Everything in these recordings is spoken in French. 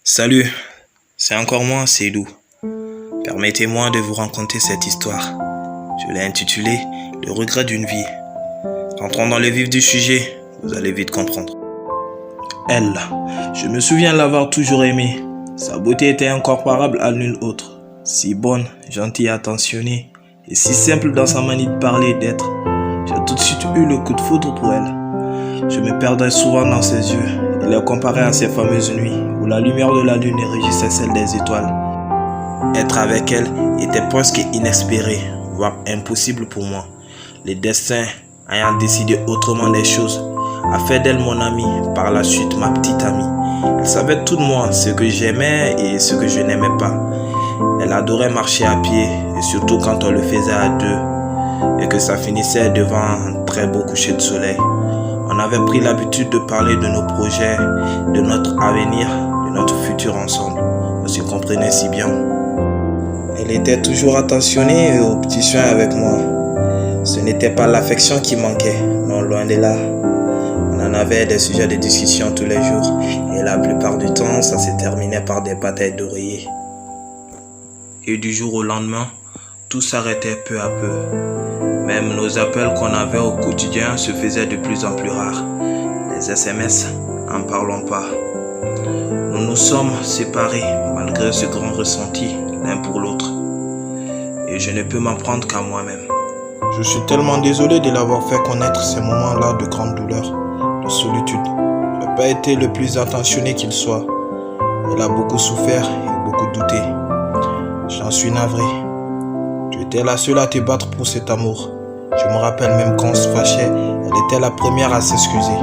Salut, c'est encore moi, Seydou. Permettez-moi de vous raconter cette histoire. Je l'ai intitulée « Le regret d'une vie ». Entrons dans le vif du sujet, vous allez vite comprendre. Elle, je me souviens l'avoir toujours aimée. Sa beauté était incomparable à nulle autre. Si bonne, gentille, attentionnée et si simple dans sa manière de parler et d'être. J'ai tout de suite eu le coup de foudre pour elle. Je me perdais souvent dans ses yeux et les comparais à ces fameuses nuits où la lumière de la lune régissait celle des étoiles. Être avec elle était presque inespéré, voire impossible pour moi. Le destin, ayant décidé autrement des choses, a fait d'elle mon amie, par la suite ma petite amie. Elle savait tout de moi, ce que j'aimais et ce que je n'aimais pas. Elle adorait marcher à pied, et surtout quand on le faisait à deux, et que ça finissait devant un très beau coucher de soleil. On avait pris l'habitude de parler de nos projets, de notre avenir, de notre futur ensemble. On se comprenait si bien. Elle était toujours attentionnée aux petits soins avec moi. Ce n'était pas l'affection qui manquait, non, loin de là. On en avait des sujets de discussion tous les jours, et la plupart du temps, ça se terminait par des batailles d'oreiller. Et du jour au lendemain, tout s'arrêtait peu à peu. Même nos appels qu'on avait au quotidien se faisaient de plus en plus rares. Les SMS, n'en parlons pas. Nous nous sommes séparés malgré ce grand ressenti l'un pour l'autre. Et je ne peux m'en prendre qu'à moi-même. Je suis tellement désolé de l'avoir fait connaître ces moments-là de grande douleur, de solitude. Je n'ai pas été le plus attentionné qu'il soit. Elle a beaucoup souffert et beaucoup douté. J'en suis navré. Tu étais la seule à te battre pour cet amour. Je me rappelle même quand on se fâchait, elle était la première à s'excuser.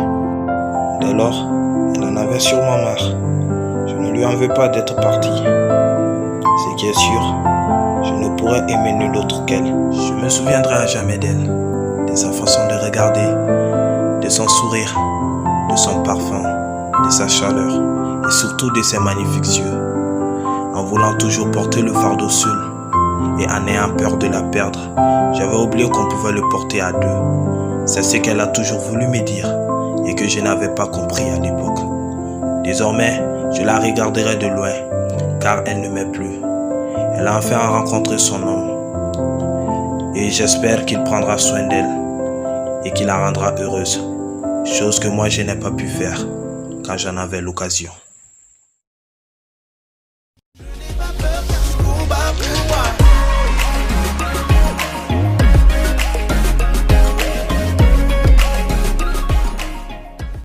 Dès lors, elle en avait sûrement marre. Je ne lui en veux pas d'être partie. Ce qui est sûr, je ne pourrais aimer nul autre qu'elle. Je me souviendrai à jamais d'elle, de sa façon de regarder, de son sourire, de son parfum, de sa chaleur et surtout de ses magnifiques yeux. En voulant toujours porter le fardeau seul et en ayant peur de la perdre, j'avais oublié qu'on pouvait le porter à deux. C'est ce qu'elle a toujours voulu me dire et que je n'avais pas compris à l'époque. Désormais, je la regarderai de loin car elle ne m'est plus. Elle a enfin rencontré son homme et j'espère qu'il prendra soin d'elle et qu'il la rendra heureuse, chose que moi je n'ai pas pu faire quand j'en avais l'occasion.